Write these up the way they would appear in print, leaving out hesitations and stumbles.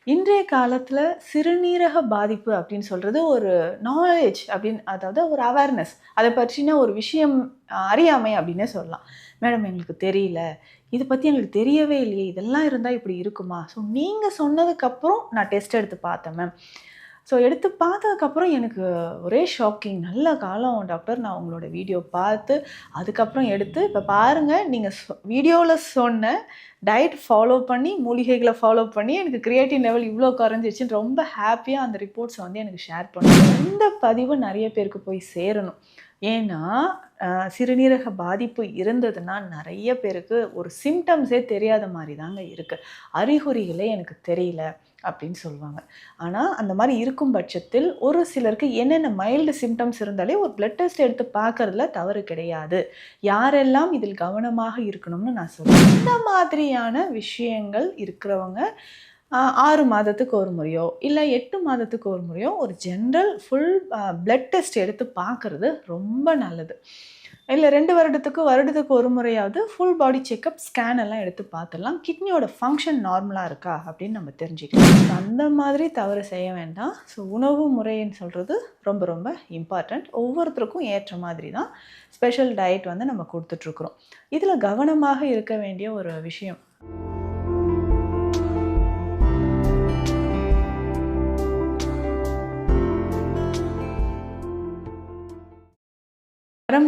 இன்றைய காலத்துல சிறுநீரக பாதிப்பு அப்படின்னு சொல்றது ஒரு நாலேட்ஜ் அப்படின்னு அதாவது ஒரு அவேர்னஸ். அத பற்றின ஒரு விஷயம் அறியாமை அப்படின்னே சொல்லலாம். மேடம் எங்களுக்கு தெரியல. இத பத்தி எங்களுக்கு தெரியவே இல்லையே! இதெல்லாம் இருந்தா இப்படி இருக்குமா? ஸோ நீங்க சொன்னதுக்கப்புறம் நான் டெஸ்ட் எடுத்து பார்த்தேன் மேம். ஸோ எடுத்து பார்த்ததுக்கப்புறம் எனக்கு ஒரே ஷாக்கிங். நல்ல காலம் டாக்டர் நான் உங்களோட வீடியோ பார்த்து, அதுக்கப்புறம் எடுத்து இப்ப பாருங்க நீங்க வீடியோல சொன்ன டயட் ஃபாலோ பண்ணி, மூலிகைகள ஃபாலோ பண்ணி எனக்கு கிரியேட்டின் லெவல் இவ்ளோ குறைஞ்சிருச்சுன்னு ரொம்ப ஹேப்பியா அந்த ரிப்போர்ட்ஸ வந்து எனக்கு ஷேர் பண்ணாங்க. இந்த பதிவு நெறைய பேருக்கு போய் சேரணும். ஏன்னா, சிறுநீரக பாதிப்பு இருந்ததுன்னா, நெறைய பேருக்கு ஒரு சிம்ப்டம்ஸே தெரியாத மாரி தாங்க இருக்கு. அறிகுறிகளே எனக்கு தெரியல அப்படின்னு சொல்லுவாங்க. ஆனா, அந்த மாரி இருக்கும் பட்சத்தில் ஒரு சிலருக்கு என்னென்ன மைல்டு சிம்ப்டம்ஸ் இருந்தாலே ஒரு பிளட் டெஸ்ட் எடுத்து பார்க்கறதுல தவறு கிடையாது. யாரெல்லாம் இதில் கவனமாக இருக்கணும்னு நான் சொல்றேன். இந்த மாதிரியான விஷயங்கள் இருக்கிறவங்க 6 மாதத்துக்கு ஒரு முறையோ, இல்ல 8 மாதத்துக்கு ஒரு முறையோ ஒரு ஜெனரல் ஃபுல் பிளட் டெஸ்ட் எடுத்து பார்க்கறது ரொம்ப நல்லது. இல்ல 2 வருடத்துக்கு ஒரு முறையாவது ஃபுல் பாடி செக்கப், ஸ்கேன் எல்லாம் எடுத்து பார்த்துடலாம். கிட்னியோட ஃபங்ஷன் நார்மலா இருக்கா அப்படின்னு நம்ம தெரிஞ்சுக்கலாம். அந்த மாதிரி தவறு செய்ய வேண்டாம். ஸோ உணவு முறைன்னு சொல்றது ரொம்ப ரொம்ப இம்பார்ட்டன்ட். ஒவ்வொருத்தருக்கும் ஏற்ற மாதிரி தான் ஸ்பெஷல் டயட் வந்து நம்ம குடுத்துட்ருக்குறோம். இதில கவனமாக இருக்க வேண்டிய ஒரு விஷயம்.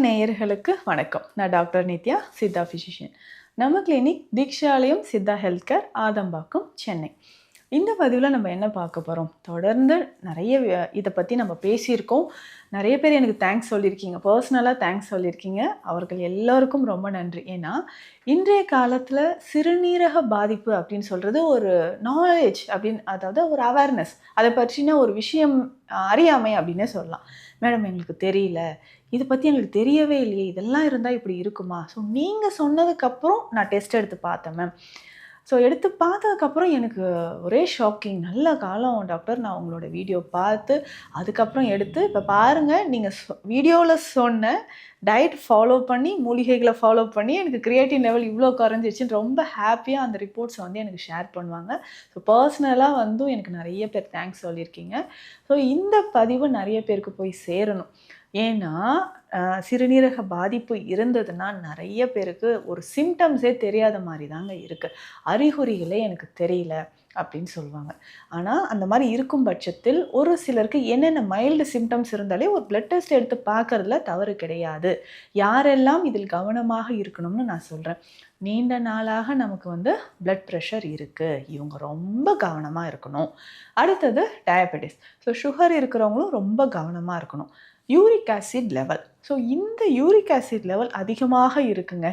நேயர்களுக்கு வணக்கம். நான் டாக்டர் நித்யா, சித்தா பிசிஷியன். நம்ம clinic Deekshalayam Siddha health care, Adambakkam, Chennai. இந்த பதிவுல நம்ம என்ன பார்க்க போறோம்? தொடர்ந்து நெறைய இத பத்தி நம்ம பேசியிருக்கோம். நெறைய பேர் எனக்கு தேங்க்ஸ் சொல்லியிருக்கீங்க. பர்சனலா தேங்க்ஸ் சொல்லியிருக்கீங்க. அவர்கள் எல்லோருக்கும் ரொம்ப நன்றி. ஏன்னா, இன்றைய காலத்துல சிறுநீரக பாதிப்பு அப்படின்னு சொல்றது ஒரு நாலேட்ஜ் அப்படின்னு அதாவது ஒரு அவேர்னஸ். அத பற்றின ஒரு விஷயம் அறியாமை அப்படின்னே சொல்லலாம். மேடம் எங்களுக்கு தெரியல. இத பத்தி எங்களுக்கு தெரியவே இல்லையே! இதெல்லாம் இருந்தா இப்படி இருக்குமா? ஸோ நீங்க சொன்னதுக்கப்புறம் நான் டெஸ்ட் எடுத்து பார்த்தேன் மேம். ஸோ எடுத்து பார்த்ததுக்கப்புறம் எனக்கு ஒரே ஷாக்கிங். நல்ல காலம் டாக்டர் நான் உங்களோட வீடியோ பார்த்து, அதுக்கப்புறம் எடுத்து இப்ப பாருங்க நீங்க வீடியோல சொன்ன டயட் ஃபாலோ பண்ணி, மூலிகைகள ஃபாலோ பண்ணி எனக்கு கிரியேட்டின் லெவல் இவ்ளோ குறைஞ்சிருச்சுன்னு ரொம்ப ஹேப்பியா அந்த ரிப்போர்ட்ஸ வந்து எனக்கு ஷேர் பண்ணுவாங்க. ஸோ பர்சனலா வந்தும் எனக்கு நெறைய பேர் தேங்க்ஸ் சொல்லியிருக்கீங்க. ஸோ இந்த பதிவு நெறைய பேருக்கு போய் சேரணும். ஏன்னா, சிறுநீரக பாதிப்பு இருந்ததுன்னா, நெறைய பேருக்கு ஒரு சிம்ப்டம்ஸே தெரியாத மாரி தாங்க இருக்கு. அறிகுறிகளே எனக்கு தெரியல அப்படின்னு சொல்லுவாங்க. ஆனா, அந்த மாரி இருக்கும் பட்சத்தில் ஒரு சிலருக்கு என்னென்ன மைல்டு சிம்ப்டம்ஸ் இருந்தாலே ஒரு பிளட் டெஸ்ட் எடுத்து பார்க்கறதுல தவறு கிடையாது. யாரெல்லாம் இதில் கவனமாக இருக்கணும்னு நான் சொல்றேன். நீண்ட நாளாக நமக்கு வந்து பிளட் பிரஷர் இருக்கு. இவங்க ரொம்ப கவனமா இருக்கணும். அடுத்தது டயபெட்டிஸ். ஸோ சுகர் இருக்கிறவங்களும் ரொம்ப கவனமா இருக்கணும். Uric acid level. ஸோ இந்த யூரிக் ஆசிட் லெவல் அதிகமாக இருக்குங்க.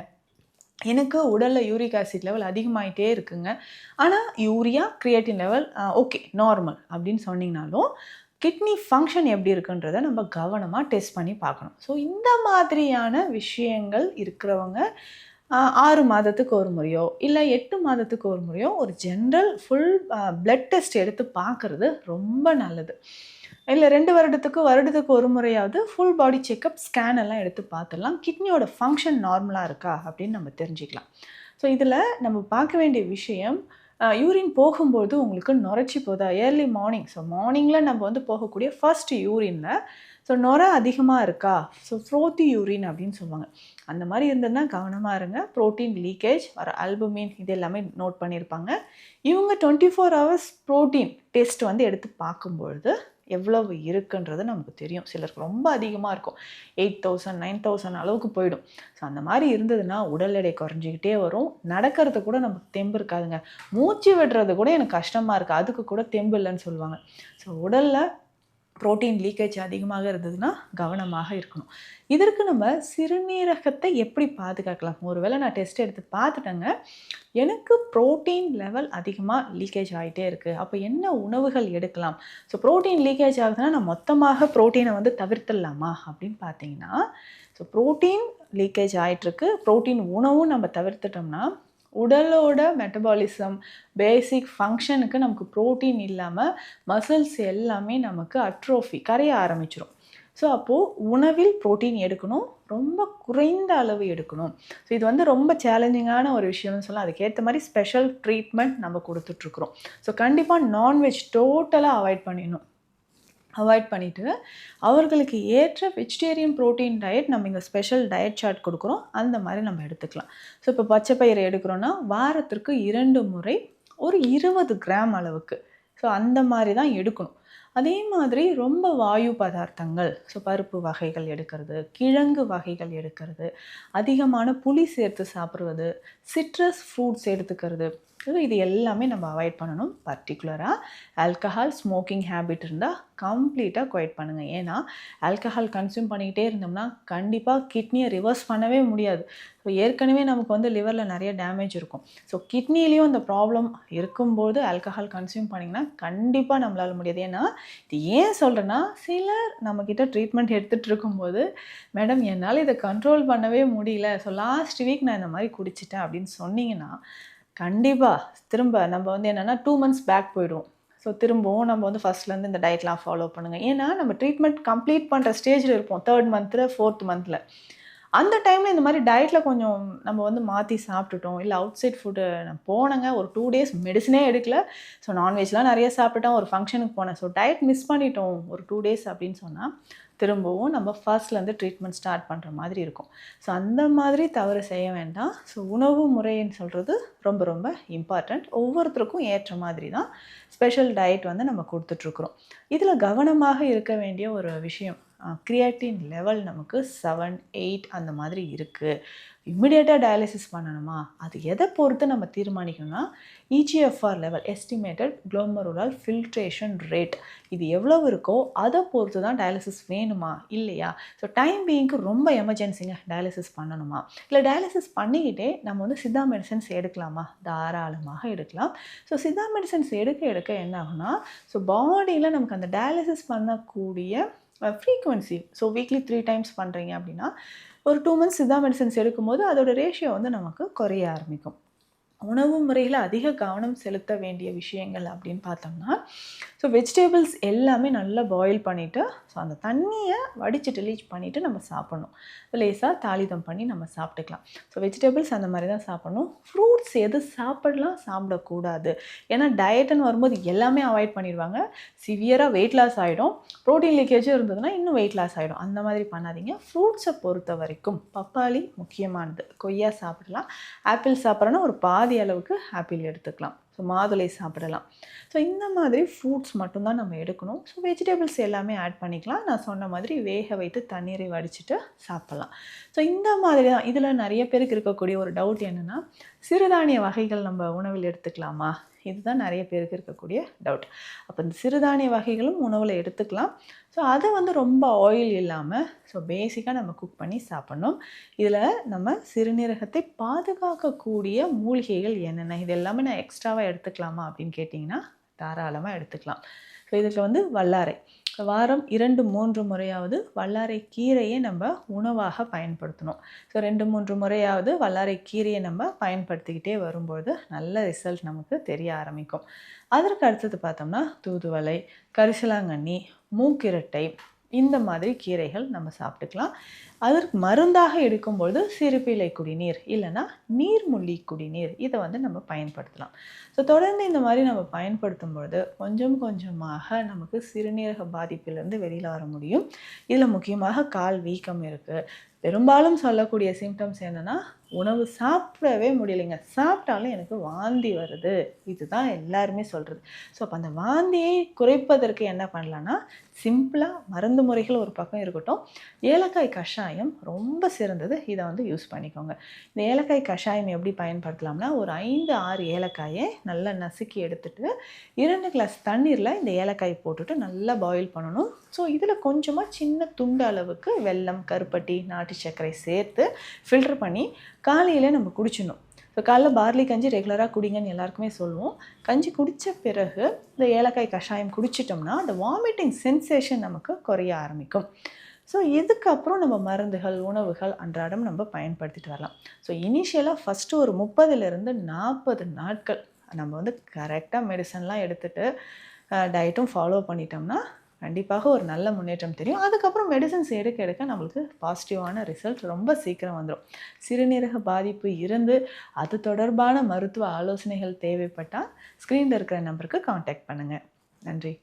எனக்கு உடல்ல யூரிக் ஆசிட் லெவல் அதிகமாயிட்டே இருக்குங்க. ஆனா urea, creatine level okay normal அப்படின்னு சொன்னீங்கனாலும், கிட்னி ஃபங்ஷன் எப்படி இருக்குன்றத நம்ம கவனமா டெஸ்ட் பண்ணி பார்க்கணும். ஸோ இந்த மாதிரியான விஷயங்கள் இருக்கிறவங்க 6 மாதத்துக்கு ஒரு முறையோ, இல்ல 8 மாதத்துக்கு ஒரு முறையோ ஒரு ஜெனரல் ஃபுல் பிளட் டெஸ்ட் எடுத்து பார்க்கறது ரொம்ப நல்லது. இல்ல 2 வருடத்துக்கு ஒரு முறையாவது ஃபுல் பாடி செக்கப், ஸ்கேன் எல்லாம் எடுத்து பார்த்துடலாம். கிட்னியோட ஃபங்ஷன் நார்மலா இருக்கா அப்படின்னு நம்ம தெரிஞ்சுக்கலாம். ஸோ இதில நம்ம பார்க்க வேண்டிய விஷயம், யூரின் போகும்போது உங்களுக்கு நுரைச்சி போதா? Early morning. ஸோ மார்னிங்கில நம்ம வந்து போகக்கூடிய ஃபர்ஸ்ட் யூரின்ல ஸோ நுரை அதிகமா இருக்கா? ஸோ ஃப்ரோத்தி யூரின் அப்படின்னு சொல்லுவாங்க. அந்த மாரி இருந்ததுன்னா கவனமா இருங்க. புரோட்டீன் லீக்கேஜ், வர அல்புமின் இது எல்லாமே நோட் பண்ணியிருப்பாங்க. இவங்க 24 ஹவர்ஸ் புரோட்டீன் டெஸ்ட் வந்து எடுத்து பார்க்கும்பொழுது, எவ்வளவு இருக்குன்றது நமக்கு தெரியும். சிலருக்கு ரொம்ப அதிகமா இருக்கும். 8000, 9000 அளவுக்கு போயிடும். ஸோ அந்த மாரி இருந்ததுன்னா, உடல் எடை குறைஞ்சுக்கிட்டே வரும். நடக்கிறது கூட நமக்கு தெம்பு இருக்காதுங்க. மூச்சு விடுறது கூட எனக்கு கஷ்டமா இருக்கு. அதுக்கு கூட தெம்பு இல்லன்னு சொல்லுவாங்க. ஸோ உடல்ல புரோட்டீன் லீக்கேஜ் அதிகமாக இருந்ததுன்னா, கவனமாக இருக்கணும். இதற்கு நம்ம சிறுநீரகத்தை எப்படி பாதுகாக்கலாம்? ஒருவேளை நான் டெஸ்ட் எடுத்து பார்த்துட்டேங்க. எனக்கு புரோட்டீன் லெவல் அதிகமா லீக்கேஜ் ஆயிட்டே இருக்கு. அப்ப என்ன உணவுகள் எடுக்கலாம்? ஸோ புரோட்டீன் லீக்கேஜ் ஆகுதுன்னா, நான் மொத்தமாக புரோட்டீன வந்து தவிர்த்துடலாமா? அப்படின்னு பார்த்தீங்கன்னா, ஸோ புரோட்டீன் லீக்கேஜ் ஆயிட்டிருக்கு. புரோட்டீன் உணவும் நம்ம தவிர்த்துட்டோம்னா, உடலோட மெட்டபாலிசம், பேசிக் ஃபங்ஷனுக்கு நமக்கு புரோட்டீன் இல்லாம மசில்ஸ் எல்லாமே நமக்கு அட்ரோஃபி கரைய ஆரம்பிச்சுரும். ஸோ அப்போ உணவில் புரோட்டீன் எடுக்கணும். ரொம்ப குறைந்த அளவு எடுக்கணும். ஸோ இது வந்து ரொம்ப சேலஞ்சிங்கான ஒரு விஷயம்னு சொல்லலாம். அதுக்கேற்ற மாதிரி ஸ்பெஷல் ட்ரீட்மெண்ட் நம்ம கொடுத்துட்ருக்குறோம். ஸோ கண்டிப்பாக நான்வெஜ் டோட்டலாக அவாய்ட் பண்ணிவிட்டு அவர்களுக்கு ஏற்ற வெஜிடேரியன் ப்ரோட்டீன் டயட் நம்ம இங்கே ஸ்பெஷல் டயட் சார்ட் கொடுக்குறோம். அந்த மாதிரி நம்ம எடுத்துக்கலாம். ஸோ இப்போ பச்சை பயிறு எடுக்கிறோன்னா வாரத்திற்கு 2 முறை ஒரு 20 கிராம் அளவுக்கு. ஸோ அந்த மாதிரி தான் எடுக்கணும். அதே மாதிரி ரொம்ப வாயு பதார்த்தங்கள், ஸோ பருப்பு வகைகள் எடுக்கிறது, கிழங்கு வகைகள் எடுக்கிறது, அதிகமான புளி சேர்த்து சாப்பிடுவது, சிட்ரஸ் ஃப்ரூட்ஸ் எடுத்துக்கிறது, இது எல்லாமே நம்ம அவாய்ட் பண்ணணும். பர்டிகுலராக ஆல்கஹால் ஸ்மோக்கிங் ஹேபிட் இருந்தால் கம்ப்ளீட்டாக குவைட் பண்ணுங்கள். ஏன்னா ஆல்கஹால் கன்சியூம் பண்ணிக்கிட்டே இருந்தோம்னா கண்டிப்பாக கிட்னியை ரிவர்ஸ் பண்ணவே முடியாது. ஸோ ஏற்கனவே நமக்கு வந்து லிவரில் நிறைய டேமேஜ் இருக்கும். ஸோ கிட்னிலையும் அந்த ப்ராப்ளம் இருக்கும்போது ஆல்கஹால் கன்சியூம் பண்ணிங்கன்னா கண்டிப்பாக நம்மளால் முடியாது. ஏன்னா இது ஏன் சொல்கிறேன்னா, சிலர் நம்மக்கிட்ட ட்ரீட்மெண்ட் எடுத்துகிட்டு இருக்கும்போது, மேடம் என்னால் இதை கண்ட்ரோல் பண்ணவே முடியல, ஸோ லாஸ்ட் வீக் நான் இந்த மாதிரி குடிச்சிட்டேன் அப்படின்னு சொன்னீங்கன்னா கண்டிப்பாக திரும்ப நம்ம வந்து என்னென்னா 2 மந்த்ஸ் பேக் போயிடுவோம். ஸோ திரும்பவும் நம்ம வந்து ஃபஸ்ட்லேருந்து இந்த டயட்லாம் ஃபாலோ பண்ணுங்கள். ஏன்னா நம்ம ட்ரீட்மெண்ட் கம்ப்ளீட் பண்ணுற ஸ்டேஜில் இருப்போம். 3rd மந்த்தில் 4th மந்த்தில். அந்த டைமில் இந்த மாதிரி டயட்டில் கொஞ்சம் நம்ம வந்து மாற்றி சாப்பிட்டுட்டோம், இல்லை அவுட் சைட் ஃபுட்டு நான் போனேங்க, ஒரு 2 டேஸ் மெடிசனே எடுக்கல, ஸோ நான்வெஜ்லாம் நிறைய சாப்பிட்டுட்டேன், ஒரு ஃபங்க்ஷனுக்கு போனேன், ஸோ டயட் மிஸ் பண்ணிட்டோம் ஒரு 2 டேஸ் அப்படின்னு சொன்னால் திரும்பவும் நம்ம ஃபர்ஸ்ட்லேருந்து ட்ரீட்மெண்ட் ஸ்டார்ட் பண்ணுற மாதிரி இருக்கும். ஸோ அந்த மாதிரி தவறு செய்ய வேண்டாம். ஸோ உணவு முறைன்னு சொல்கிறது ரொம்ப ரொம்ப இம்பார்ட்டண்ட். ஒவ்வொருத்தருக்கும் ஏற்ற மாதிரி தான் ஸ்பெஷல் டயட் வந்து நம்ம கொடுத்துட்ருக்குறோம். இதில் கவனமாக இருக்க வேண்டிய ஒரு விஷயம், கிரியாட்டின் லெவல் நமக்கு 7, 8 அந்த மாதிரி இருக்குது. இம்மிடியேட்டாக டயாலிசிஸ் பண்ணணுமா? அது எதை பொறுத்து நம்ம தீர்மானிக்கணும்னா, EGFR level, estimated glomerular filtration rate, இது எவ்வளவு இருக்கோ அதை பொறுத்து தான் டயாலிசிஸ் வேணுமா இல்லையா. ஸோ டைம் பீயிங்க்கு ரொம்ப எமர்ஜென்சிங்க, டயாலிசிஸ் பண்ணணுமா, இல்லை டயாலிசிஸ் பண்ணிக்கிட்டே நம்ம வந்து சித்தா மெடிசன்ஸ் எடுக்கலாமா? தாராளமாக எடுக்கலாம். ஸோ சித்தா மெடிசன்ஸ் எடுக்க என்ன ஆகுனா, ஸோ பாடியில் நமக்கு அந்த டயாலிசிஸ் பண்ணக்கூடிய ஃப்ரீக்குவன்சி, ஸோ வீக்லி 3 டைம்ஸ் பண்ணுறீங்க அப்படின்னா ஒரு 2 மந்த்ஸ் சித்தா மெடிசன்ஸ் எடுக்கும்போது அதோட ரேஷியோ வந்து நமக்கு குறைய ஆரம்பிக்கும். உணவு முறையில் அதிக கவனம் செலுத்த வேண்டிய விஷயங்கள் அப்படின்னு பார்த்தோம்னா, ஸோ வெஜிடபிள்ஸ் எல்லாமே நல்லா பாயில் பண்ணிவிட்டு, ஸோ அந்த தண்ணியை வடிச்சிட்டு லீச் பண்ணிவிட்டு நம்ம சாப்பிட்ணும். லேசாக தாளிதம் பண்ணி நம்ம சாப்பிட்டுக்கலாம். ஸோ வெஜிடபிள்ஸ் அந்த மாதிரி தான் சாப்பிட்ணும். ஃப்ரூட்ஸ் எது சாப்பிடலாம், சாப்பிடக்கூடாது, ஏன்னா டயட்டுன்னு வரும்போது எல்லாமே அவாய்ட் பண்ணிடுவாங்க. சிவியராக வெயிட் லாஸ் ஆகிடும், ப்ரோட்டீன் லீக்கேஜும் இருந்ததுன்னா இன்னும் வெயிட் லாஸ் ஆகிடும். அந்த மாதிரி பண்ணாதீங்க. ஃப்ரூட்ஸை பொறுத்த வரைக்கும் பப்பாளி முக்கியமானது, கொய்யா சாப்பிடலாம், ஆப்பிள் சாப்பிட்றோன்னா ஒரு பாதி அளவுக்கு ஆப்பிள் எடுத்துக்கலாம், ஸோ மாதுளை சாப்பிடலாம். ஸோ இந்த மாதிரி ஃப்ரூட்ஸ் மட்டும்தான் நம்ம எடுக்கணும். ஸோ வெஜிடபிள்ஸ் எல்லாமே ஆட் பண்ணிக்கலாம். நான் சொன்ன மாதிரி வேக வைத்து தண்ணீரை வடிச்சிட்டு சாப்பிட்லாம். ஸோ இந்த மாதிரி தான். இதில் நிறைய பேருக்கு இருக்கக்கூடிய ஒரு டவுட் என்னென்னா, சிறுதானிய வகைகள் நம்ம உணவில் எடுத்துக்கலாமா? இதுதான் நிறைய பேருக்கு இருக்கக்கூடிய டவுட். அப்போ இந்த சிறுதானிய வகைகளும் உணவில் எடுத்துக்கலாம். ஸோ அதை வந்து ரொம்ப ஆயில் இல்லாமல் ஸோ பேசிக்காக நம்ம குக் பண்ணி சாப்பிட்ணும். இதில் நம்ம சிறுநீரகத்தை பாதுகாக்கக்கூடிய மூலிகைகள் என்னென்ன, இது எல்லாமே நான் எக்ஸ்ட்ராவாக எடுத்துக்கலாமா அப்படின்னு கேட்டிங்கன்னா தாராளமாக எடுத்துக்கலாம். ஸோ இதில் வந்து வல்லாரை, வாரம் 2-3 முறையாவது வல்லாரை கீரையை நம்ம உணவாக பயன்படுத்தணும். ஸோ 2-3 முறையாவது வல்லாரை கீரையை நம்ம பயன்படுத்திக்கிட்டே வரும்பொழுது நல்ல ரிசல்ட் நமக்கு தெரிய ஆரம்பிக்கும். அதற்கு அடுத்தது பார்த்தோம்னா தூதுவளை, கரிசலாங்கண்ணி, மூக்கிரட்டை, இந்த மாதிரி கீரைகள் நம்ம சாப்பிட்டுக்கலாம். அதற்கு மருந்தாக எடுக்கும்பொழுது சிறுபிள்ளை குடிநீர் இல்லைன்னா நீர்முள்ளி குடிநீர், இதை வந்து நம்ம பயன்படுத்தலாம். ஸோ தொடர்ந்து இந்த மாதிரி நம்ம பயன்படுத்தும் பொழுது கொஞ்சம் கொஞ்சமாக நமக்கு சிறுநீரக பாதிப்பிலிருந்து வெளியில் வர முடியும். இதில் முக்கியமாக கால் வீக்கம் இருக்குது. பெரும்பாலும் சொல்லக்கூடிய சிம்டம்ஸ் என்னென்னா, உணவு சாப்பிடவே முடியலைங்க, சாப்பிட்டாலும் எனக்கு வாந்தி வருது, இதுதான் எல்லாருமே சொல்கிறது. ஸோ அப்போ அந்த வாந்தியை குறைப்பதற்கு என்ன பண்ணலான்னா, சிம்பிளாக மருந்து முறைகள் ஒரு பக்கம் இருக்கட்டும், ஏலக்காய் கஷாயம் ரொம்ப சிறந்தது, இதை வந்து யூஸ் பண்ணிக்கோங்க. இந்த ஏலக்காய் கஷாயம் எப்படி பயன்படுத்தலாம்னா, ஒரு 5-6 ஏலக்காயை நல்லா நசுக்கி எடுத்துட்டு 2 கிளாஸ் தண்ணீரில் இந்த ஏலக்காய் போட்டுட்டு நல்லா பாயில் பண்ணணும். ஸோ இதில் கொஞ்சமாக சின்ன துண்டு அளவுக்கு வெல்லம், கருப்பட்டி, நாட்டு சர்க்கரை சேர்த்து ஃபில்டர் பண்ணி காலையில் நம்ம குடிச்சிடணும். ஸோ காலைல பார்லி கஞ்சி ரெகுலராக குடிங்கன்னு எல்லாருக்குமே சொல்லுவோம். கஞ்சி குடித்த பிறகு இந்த ஏலக்காய் கஷாயம் குடிச்சிட்டோம்னா அந்த வாமிட்டிங் சென்சேஷன் நமக்கு குறைய ஆரம்பிக்கும். ஸோ இதுக்கப்புறம் நம்ம மருந்துகள், உணவுகள் அன்றாடம் நம்ம பயன்படுத்திட்டு வரலாம். ஸோ இனிஷியலாக ஃபஸ்ட்டு ஒரு 30லிருந்து 40 நாட்கள் நம்ம வந்து கரெக்டாக மெடிசன்லாம் எடுத்துகிட்டு டயட்டும் ஃபாலோ பண்ணிட்டோம்னா கண்டிப்பாக ஒரு நல்ல முன்னேற்றம் தெரியும். அதுக்கப்புறம் மெடிசின்ஸ் எடுக்க எடுக்க நம்மளுக்கு பாசிட்டிவான ரிசல்ட் ரொம்ப சீக்கிரம் வந்துரும். சிறுநீரக பாதிப்பு இருந்து அது தொடர்பான மருத்துவ ஆலோசனைகள் தேவைப்பட்டா, ஸ்க்ரீன்ல இருக்கிற நம்பருக்கு கான்டாக்ட் பண்ணுங்க. நன்றி.